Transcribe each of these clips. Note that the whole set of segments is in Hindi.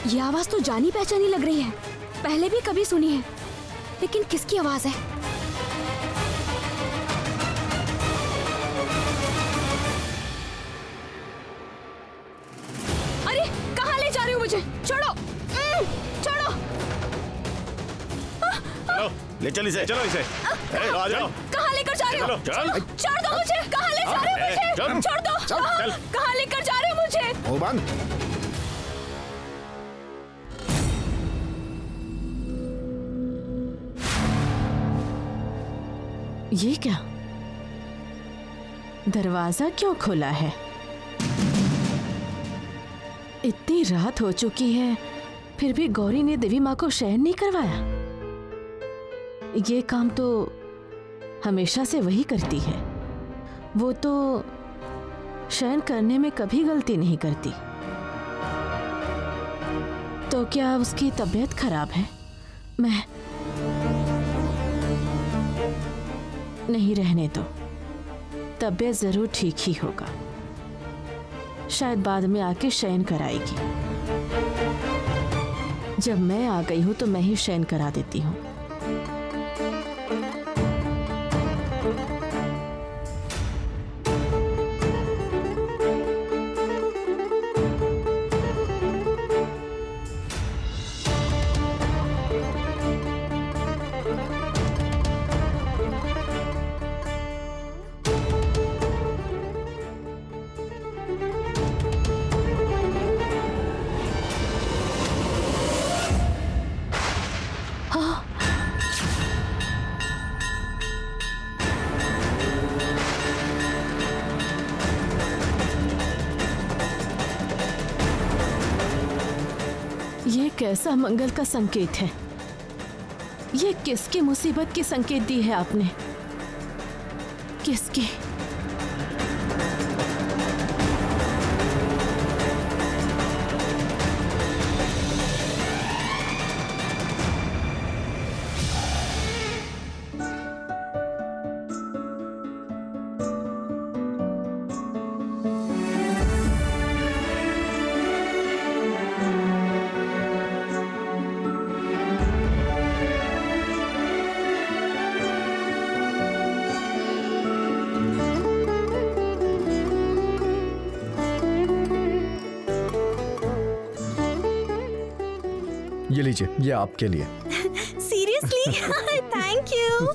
ये आवाज तो जानी पहचानी लग रही है, पहले भी कभी सुनी है, लेकिन किसकी आवाज है? अरे कहाँ ले जा रही हो मुझे? छोड़ो, छोड़ो। चलो ले चल इसे, चलो इसे। आ जाओ। कहाँ लेकर जा रहे हो? चल। छोड़ दो मुझे। कहाँ ले जा रहे हो मुझे? छोड़ दो। कहाँ लेकर जा रहे हो मुझे? मुंह बंद। ये क्या? दरवाजा क्यों खुला है? इतनी रात हो चुकी है, फिर भी गौरी ने देवी माँ को शयन नहीं करवाया। ये काम तो हमेशा से वही करती है। वो तो शयन करने में कभी गलती नहीं करती। तो क्या उसकी तबीयत खराब है? मैं नहीं, रहने दो। तबीयत जरूर ठीक ही होगा। शायद बाद में आके शयन कराएगी। जब मैं आ गई हूं तो मैं ही शयन करा देती हूँ। ये कैसा मंगल का संकेत है? ये किसकी मुसीबत की संकेत दी है आपने? किसकी? ये लीजिए, ये आपके लिए। सीरियसली? Thank you.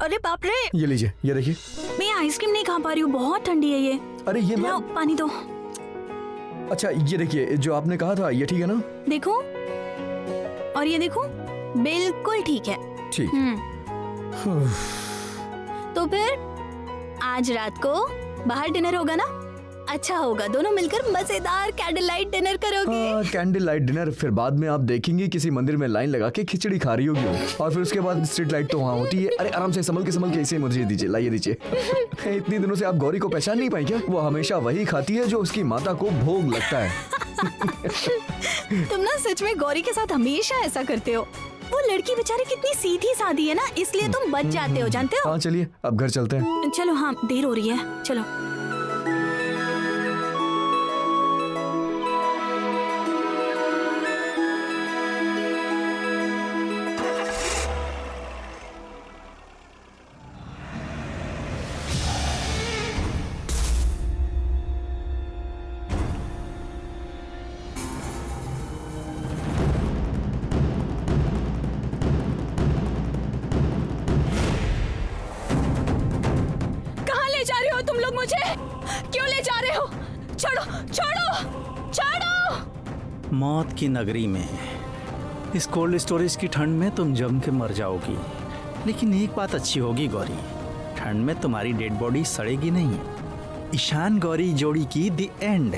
अरे बाप रे, ये लीजिए, ये देखिए। मैं आइसक्रीम नहीं खा पा रही हूँ, बहुत ठंडी है ये। अरे ये लाओ पानी दो। अच्छा ये देखिए, जो आपने कहा था ये ठीक है ना? देखो, और ये देखो, बिल्कुल ठीक है। ठीक। तो फिर आज रात को बाहर डिनर होगा ना? अच्छा होगा, दोनों मिलकर मजेदार कैंडल लाइट डिनर करोगे। Candle light dinner. फिर बाद में आप देखेंगे किसी मंदिर में लाइन लगा के खिचड़ी खा रही होगी वो। और फिर उसके बाद स्ट्रीट लाइट तो वहाँ होती है। अरे आराम से संभल के इसे मुझे दीजिए, लाइए दीजिए। इतनी दिनों से आप गौरी को पहचान नहीं पाई क्या? वो हमेशा वही खाती है जो उसकी माता को भोग लगता है। तुम ना सच में गौरी के साथ हमेशा ऐसा करते हो। वो लड़की बेचारी कितनी सीधी सादी है ना, इसलिए तुम बच जाते हो, जानते हो? हाँ चलिए अब घर चलते हैं। चलो, हाँ देर हो रही है, चलो। तुम लोग मुझे क्यों ले जा रहे हो? छोड़ो, छोड़ो, छोड़ो। मौत की नगरी में इस कोल्ड स्टोरेज की ठंड में तुम जम के मर जाओगी। लेकिन एक बात अच्छी होगी गौरी, ठंड में तुम्हारी डेड बॉडी सड़ेगी नहीं। ईशान गौरी जोड़ी की द एंड,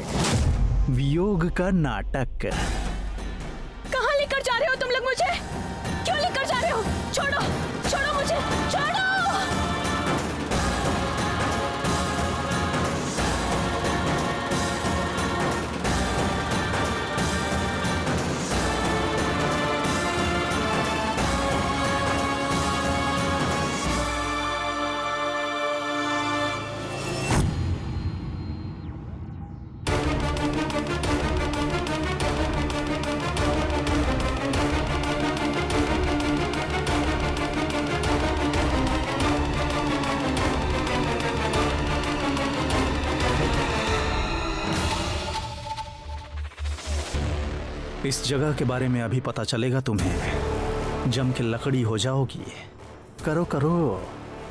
वियोग का नाटक। कहाँ लेकर जा रहे हो तुम लोग मुझे? क्यों लेकर जा रहे हो? छोड़ो, छोड़ो मुझे, छोड़ो। इस जगह के बारे में अभी पता चलेगा तुम्हें। जम के लकड़ी हो जाओगी। करो करो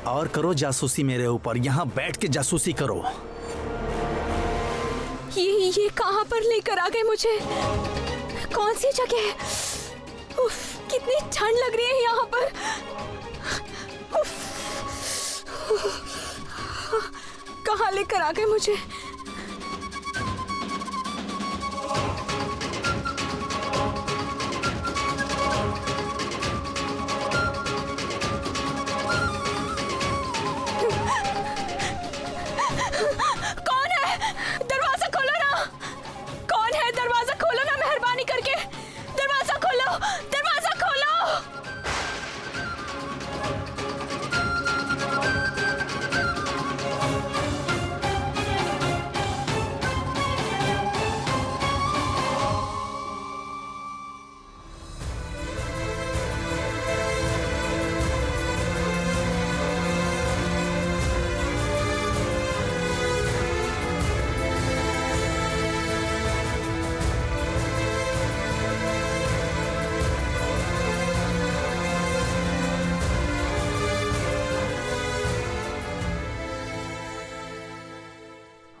और करो जासूसी मेरे ऊपर। यहाँ बैठ के जासूसी करो। ये कहाँ पर लेकर आ गए मुझे? कौन सी जगह है? उफ, कितनी ठंड लग रही है यहाँ पर। उफ, कहाँ लेकर आ गए मुझे? कौन है? दरवाजा खोलो ना। कौन है? दरवाजा खोलो ना, मेहरबानी करके। दरवाजा खोलो, दरवाजा खोलो।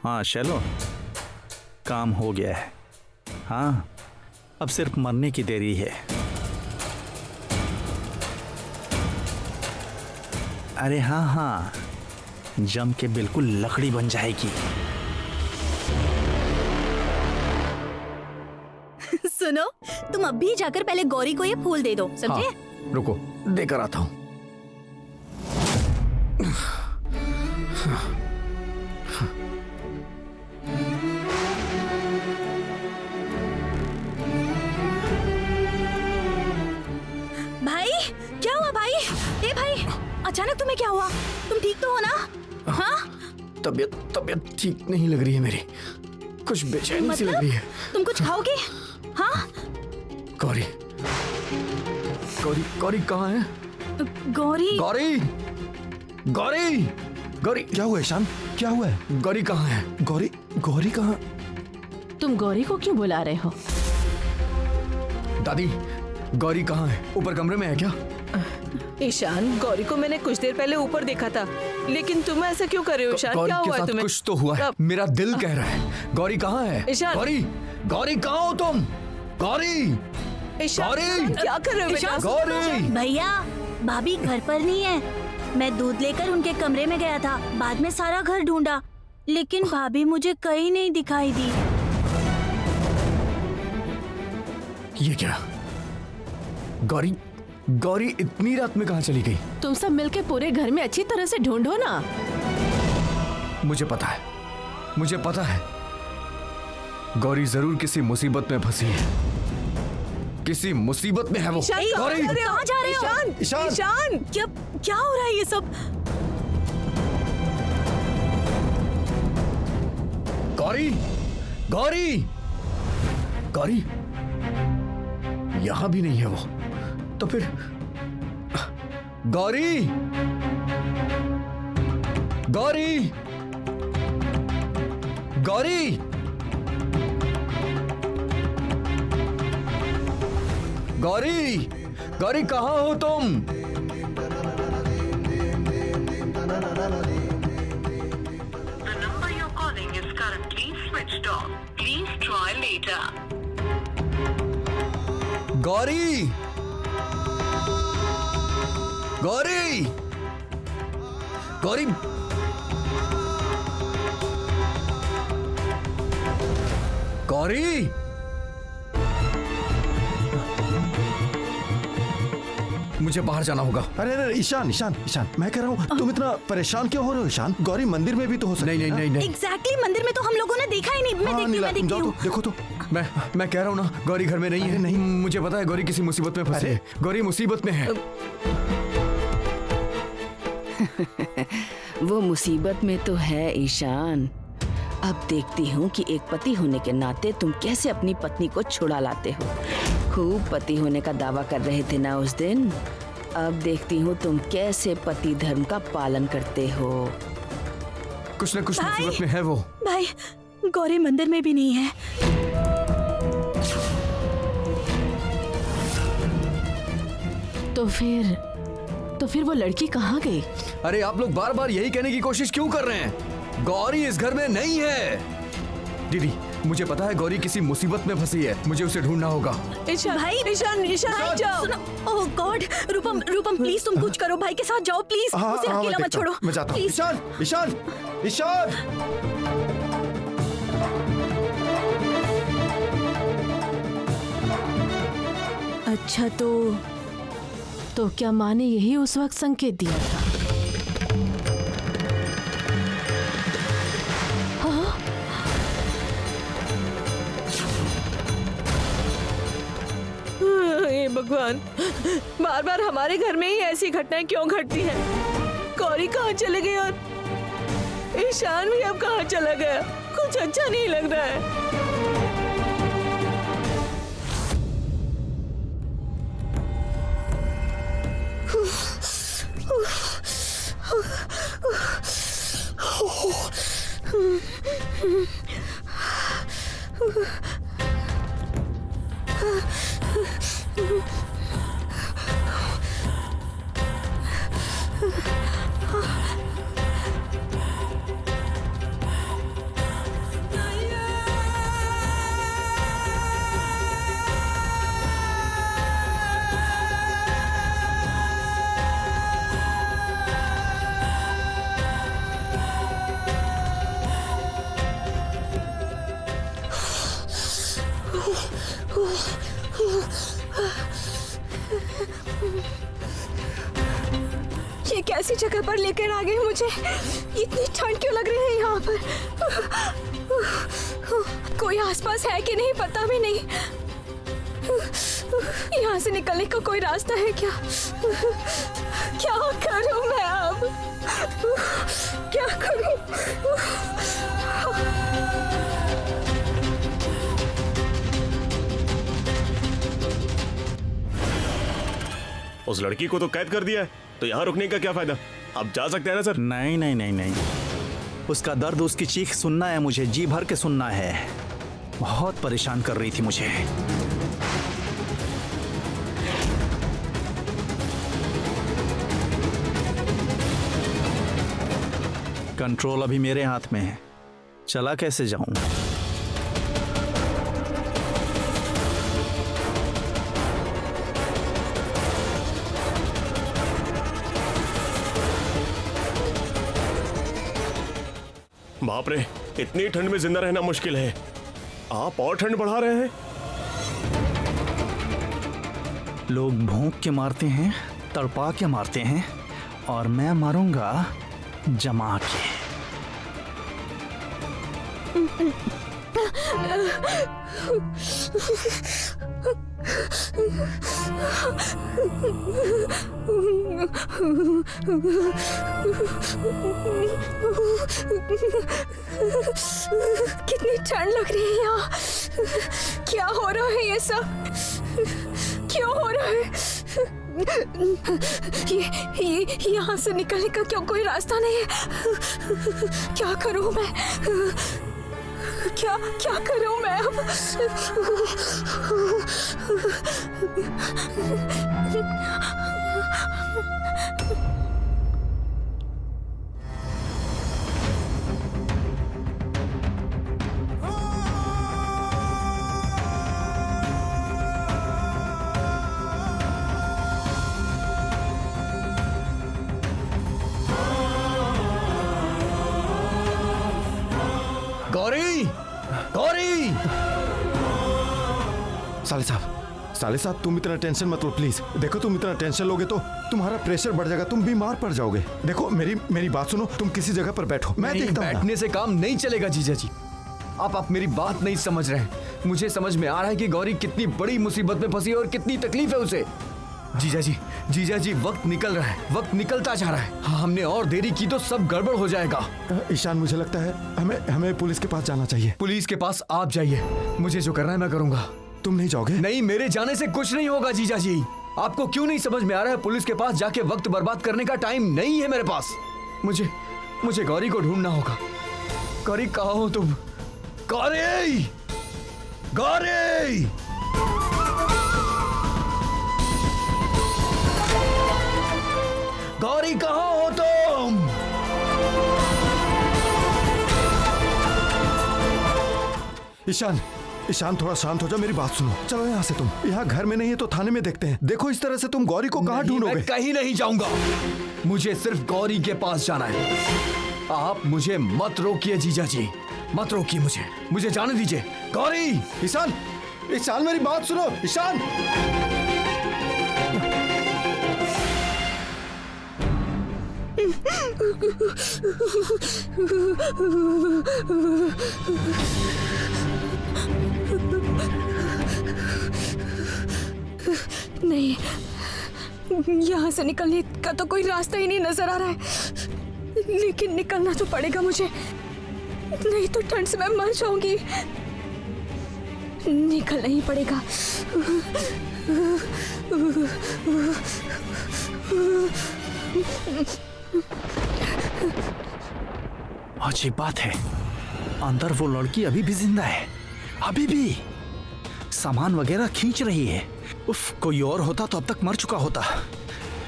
हाँ चलो, काम हो गया है। हाँ, अब सिर्फ मरने की देरी है। अरे हाँ हाँ, जम के बिल्कुल लकड़ी बन जाएगी। सुनो, तुम अभी जाकर पहले गौरी को ये फूल दे दो, समझे? हाँ, रुको देकर आता हूँ। भाई, क्या हुआ भाई? ए भाई, अचानक तुम्हें क्या हुआ? तुम ठीक तो हो ना? हाँ? तबीयत ठीक नहीं लग रही है मेरी। कुछ बेचैनी सी लग रही है। तुम कुछ खाओगे? हाँ? गौरी गौरी गौरी कहाँ है? गौरी? गौरी गौरी गौरी क्या हुआ ईशान? क्या हुआ है? गौरी कहाँ है? गौरी गौरी कहाँ? तुम गौरी को क्यों बुला रहे हो? दादी, गौरी कहाँ है? ऊपर कमरे में है क्या? ईशान, गौरी को मैंने कुछ देर पहले ऊपर देखा था, लेकिन तुम ऐसा क्यों कर रहे हो ईशान? गौरी क्या के हुआ है साथ तुम्हें? कुछ तो हुआ है। मेरा दिल कह रहा है। गौरी कहाँ है? ईशान! गौरी गौरी कहाँ हो तुम? गौरी ईशान, गौरी! क्या कर रहे हो बेटा? गौरी भैया, भाभी घर पर नहीं है। मैं दूध लेकर उनके कमरे में गया था। बाद में सारा घर ढूंढा, लेकिन भाभी मुझे कहीं नहीं दिखाई दी। ये क्या? गौरी गौरी इतनी रात में कहाँ चली गई? तुम सब मिलके पूरे घर में अच्छी तरह से ढूंढो ना। मुझे पता है गौरी जरूर किसी मुसीबत में फंसी है। किसी मुसीबत में है वो। ईशान, गौरी कहाँ जा रहे हो? ईशान, ईशान! ईशान! क्या हो रहा है ये सब? गौरी गौरी गौरी यहां भी नहीं है वो। तो फिर गौरी गौरी गौरी गौरी गौरी कहाँ हो तुम? The number you're calling is currently switched off. Please try later. Gauri Gauri Gauri Gauri मुझे बाहर जाना होगा। अरे अरे ईशान ईशान ईशान, मैं कह रहा हूँ तुम इतना परेशान क्यों हो रहे हो ईशान? गौरी मंदिर में भी तो हो सकती है। नहीं एग्जैक्टली, मंदिर में तो हम लोगों ने देखा ही नहीं। मैं हाँ, नीला, देखती तुम जाओ हूँ। तो देखो तो। मैं कह रहा हूँ ना, गौरी घर में नहीं है। नहीं, मुझे पता है गौरी किसी मुसीबत में फंसी है। गौरी मुसीबत में है। वो मुसीबत में तो है ईशान। अब देखती हूँ कि एक पति होने के नाते तुम कैसे अपनी पत्नी को छुड़ा लाते हो। खूब पति होने का दावा कर रहे थे ना उस दिन। अब देखती हूँ तुम कैसे पति धर्म का पालन करते हो। कुछ न कुछ भाई! मुसीबत में है वो। भाई, गौरी मंदिर में भी नहीं है। तो फिर वो लड़की कहाँ गई? अरे आप लोग बार बार यही कहने की कोशिश क्यों कर रहे हैं? गौरी इस घर में नहीं है। दीदी, मुझे पता है गौरी किसी मुसीबत में फंसी है, मुझे उसे ढूंढना होगा। ईशान, भाई, ईशान, ईशान, जाओ। ओह गॉड, रूपम प्लीज तुम कुछ करो, भाई के साथ जाओ प्लीज, उसे अकेला मत छोड़ो। मैं जाता हूँ। प्लीज। ईशान, ईशान, ईशान। अच्छा तो क्या माँ ने यही उस वक्त संकेत दिया था? हे भगवान, बार बार हमारे घर में ही ऐसी घटनाएं क्यों घटती हैं? गौरी कहाँ चले गई और ईशान भी अब कहाँ चला गया? कुछ अच्छा नहीं लग रहा है। ये कैसी जगह पर लेकर आ गए मुझे? इतनी ठंड क्यों लग रही है यहाँ पर? कोई आसपास है कि नहीं पता भी नहीं। यहाँ से निकलने का कोई रास्ता है क्या? क्या करूँ मैं अब? क्या करूँ? उस लड़की को तो कैद कर दिया है, तो यहाँ रुकने का क्या फायदा? आप जा सकते हैं ना सर? नहीं नहीं नहीं नहीं, उसका दर्द, उसकी चीख सुनना है मुझे, जी भर के सुनना है। बहुत परेशान कर रही थी मुझे। कंट्रोल अभी मेरे हाथ में है, चला कैसे जाऊं? बाप रे, इतनी ठंड में जिंदा रहना मुश्किल है। आप और ठंड बढ़ा रहे हैं। लोग भौंक के मारते हैं, तड़पा के मारते हैं, और मैं मारूंगा जमा के। कितनी ठंड लग रही है यहाँ। क्या हो रहा है ये सब? क्यों हो रहा है? ये यहाँ से निकलने का क्यों कोई रास्ता नहीं है? क्या करूँ मैं? क्या करूँ मैं अब? गौरी, गौरी! साले साहब तुम इतना टेंशन मत लो प्लीज। देखो तुम इतना टेंशन लोगे तो तुम्हारा प्रेशर बढ़ जाएगा, तुम बीमार पड़ जाओगे। देखो मेरी बात सुनो, तुम किसी जगह पर बैठो, मैं देखता हूँ। बैठने से काम नहीं चलेगा जीजा जी। आप मेरी बात नहीं समझ रहे हैं। मुझे समझ में आ रहा है कि गौरी कितनी बड़ी मुसीबत में फंसी है और कितनी तकलीफ है उसे। जीजा जी वक्त निकल रहा है, वक्त निकलता जा रहा है। हाँ, हमने और देरी की तो सब गड़बड़ हो जाएगा। ईशान, मुझे लगता है हमें पुलिस के पास जाना चाहिए। पुलिस के पास आप जाइए, मुझे जो करना है मैं करूंगा। तुम नहीं जाओगे? नहीं, मेरे जाने से कुछ नहीं होगा जीजा जी। आपको क्यों नहीं समझ में आ रहा है? पुलिस के पास जाके वक्त बर्बाद करने का टाइम नहीं है मेरे पास। मुझे गौरी को ढूंढना होगा। गौरी, कहाँ हो तुम? गौरी! गौरी! गौरी कहाँ हो तुम? ईशान, ईशान थोड़ा शांत हो जा, मेरी बात सुनो। चलो यहाँ से, तुम यहाँ घर में नहीं है तो थाने में देखते हैं। देखो इस तरह से तुम गौरी को कहाँ ढूंढोगे? मैं कहीं नहीं जाऊंगा, मुझे सिर्फ गौरी के पास जाना है। आप मुझे मत रोकिए जीजा जी, मत रोकिए मुझे जाने दीजिए। गौरी! ईशान, ईशान मेरी बात सुनो, ईशान। नहीं, यहाँ से निकलने का तो कोई रास्ता ही नहीं नजर आ रहा है, लेकिन निकलना तो पड़ेगा मुझे, नहीं तो ठंड से मैं मर जाऊंगी। निकलना ही पड़ेगा। अजीब बात है, अंदर वो लड़की अभी भी जिंदा है, अभी भी सामान वगैरह खींच रही है। उफ, कोई और होता तो अब तक मर चुका होता।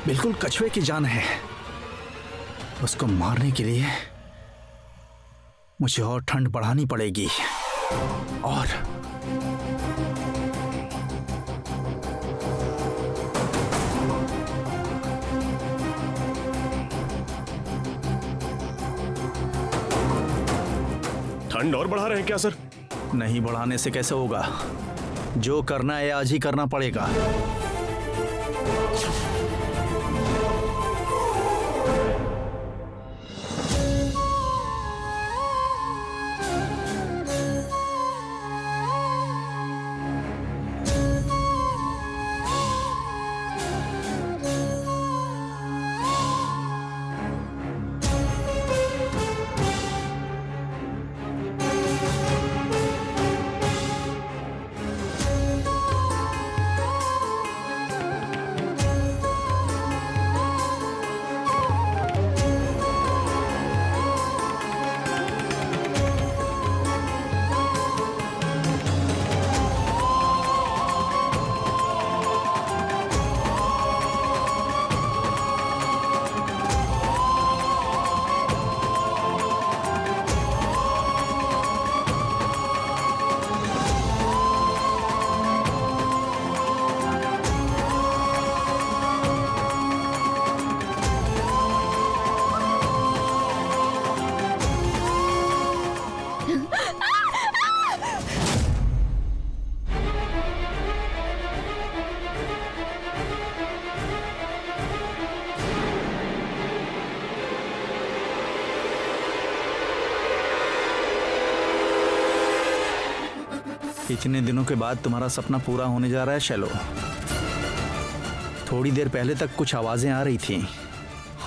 बिल्कुल कछुए की जान है। उसको मारने के लिए मुझे और ठंड बढ़ानी पड़ेगी। और ठंड और बढ़ा रहे हैं क्या सर? नहीं बढ़ाने से कैसे होगा? जो करना है आज ही करना पड़ेगा। इतने दिनों के बाद तुम्हारा सपना पूरा होने जा रहा है शैलो। थोड़ी देर पहले तक कुछ आवाजें आ रही थीं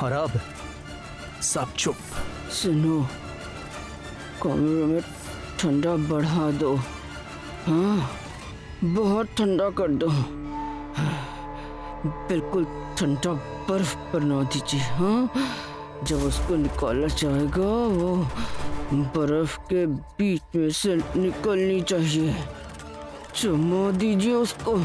और अब सब चुप। सुनो, कमरे में ठंडा बढ़ा दो। हाँ, बहुत ठंडा कर दो। बिल्कुल ठंडा बर्फ बना दीजिए। हाँ, जब उसको निकाला जाएगा वो बर्फ के बीच में से निकलनी चाहिए। जमा दीजिए उसको।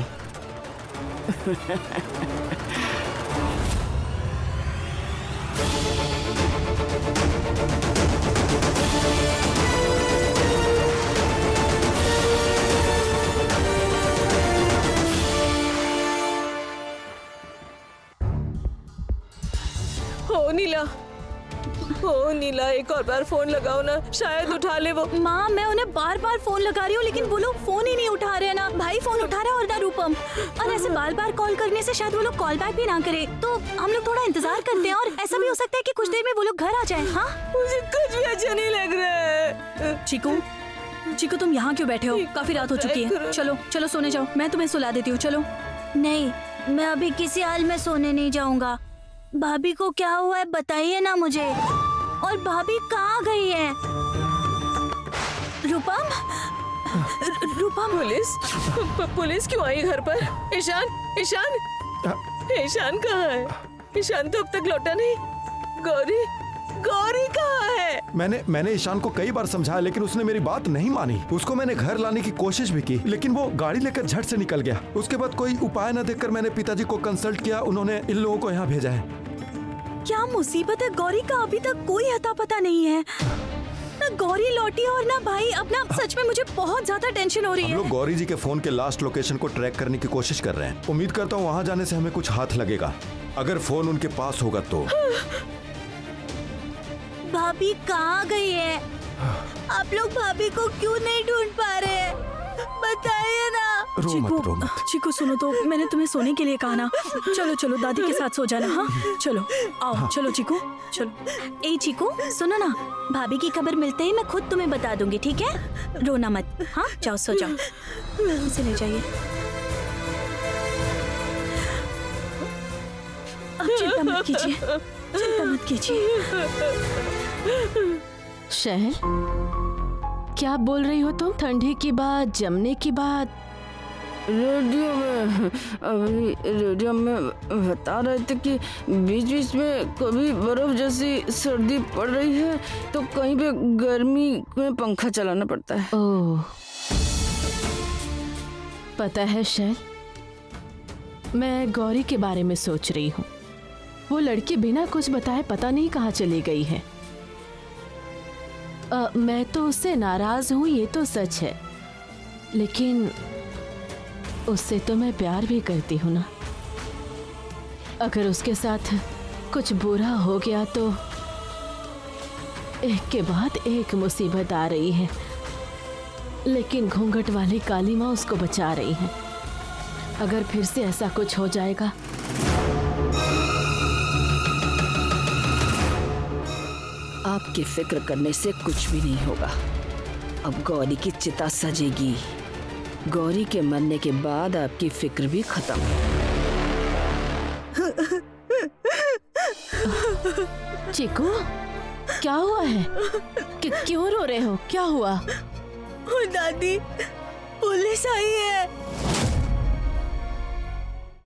ओ नीला, एक और बार फोन लगाओ ना, शायद उठा ले वो। माँ, मैं उन्हें बार बार फोन लगा रही हूँ लेकिन वो लोग फोन ही नहीं उठा रहे हैं ना। भाई फोन उठा रहा है और ना रूपम, और ऐसे बार बार कॉल करने से शायद वो लोग कॉल बैक भी ना करे। तो हम लोग थोड़ा इंतजार करते हैं और ऐसा भी हो सकता है कि कुछ देर में वो लोग घर आ जाए। हाँ, मुझे कुछ भी अच्छा नहीं लग रहा है। चीकू तुम यहाँ क्यों बैठे हो? काफी रात हो चुकी है। चलो चलो सोने जाओ, मैं तुम्हें सुला देती हूँ। चलो। नहीं, मैं अभी किसी हाल में सोने नहीं जाऊंगा। भाभी को क्या हुआ है बताइए ना मुझे। और भाभी कहाँ गई है? रूपम? पुलिस क्यों आई घर पर? ईशान कहाँ है? ईशान तो अब तक लौटा नहीं। गौरी कहाँ है? मैंने ईशान को कई बार समझाया लेकिन उसने मेरी बात नहीं मानी। उसको मैंने घर लाने की कोशिश भी की लेकिन वो गाड़ी लेकर झट से निकल गया। उसके बाद कोई उपाय न देखकर मैंने पिताजी को कंसल्ट किया, उन्होंने इन लोगों को यहाँ भेजा है। क्या मुसीबत है, गौरी का अभी तक कोई अता पता नहीं है। ना गौरी लौटी और ना भाई अपना। सच में मुझे बहुत ज्यादा टेंशन हो रही हम है। लोग गौरी जी के फोन के लास्ट लोकेशन को ट्रैक करने की कोशिश कर रहे हैं। उम्मीद करता हूँ वहाँ जाने से हमें कुछ हाथ लगेगा। अगर फोन उनके पास होगा तो। भाभी कहाँ गई है? आप लोग भाभी को क्यों नहीं ढूंढ पा रहे हैं? बताइए ना। रो मत, रो मत। चीकू सुनो तो, मैंने तुम्हें सोने के लिए कहा ना। चलो चलो दादी के साथ सो जाना। हाँ चलो आओ। चलो चीकू चलो। ए चीकू सुनो ना, भाभी की खबर मिलते ही मैं खुद तुम्हें बता दूंगी, ठीक है? रोना मत। हाँ जाओ सो जाओ। इसे ले जाइए। अब चिंता मत कीजिए, चिंता मत कीजिए। शहर, क्या बोल रही हो तुम? ठंडी की बात, जमने की बात? रेडियो में अभी रेडियो में बता रहे थे कि बीच बीच में कभी बर्फ जैसी सर्दी पड़ रही है तो कहीं पे गर्मी में पंखा चलाना पड़ता है। ओह, पता है शैल, मैं गौरी के बारे में सोच रही हूँ। वो लड़की बिना कुछ बताए पता नहीं कहाँ चली गई है। मैं तो उससे नाराज हूँ, ये तो सच है, लेकिन उससे तो मैं प्यार भी करती हूँ ना। अगर उसके साथ कुछ बुरा हो गया तो एक के बाद एक मुसीबत आ रही है, लेकिन घूंघट वाली काली माँ उसको बचा रही है। अगर फिर से ऐसा कुछ हो जाएगा आपकी फिक्र करने से कुछ भी नहीं होगा। अब गौरी की चिता सजेगी। गौरी के मरने के बाद आपकी फिक्र भी खत्म। चीकू, क्या हुआ है? क्यों रो रहे हो? क्या हुआ? दादी पुलिस आई है।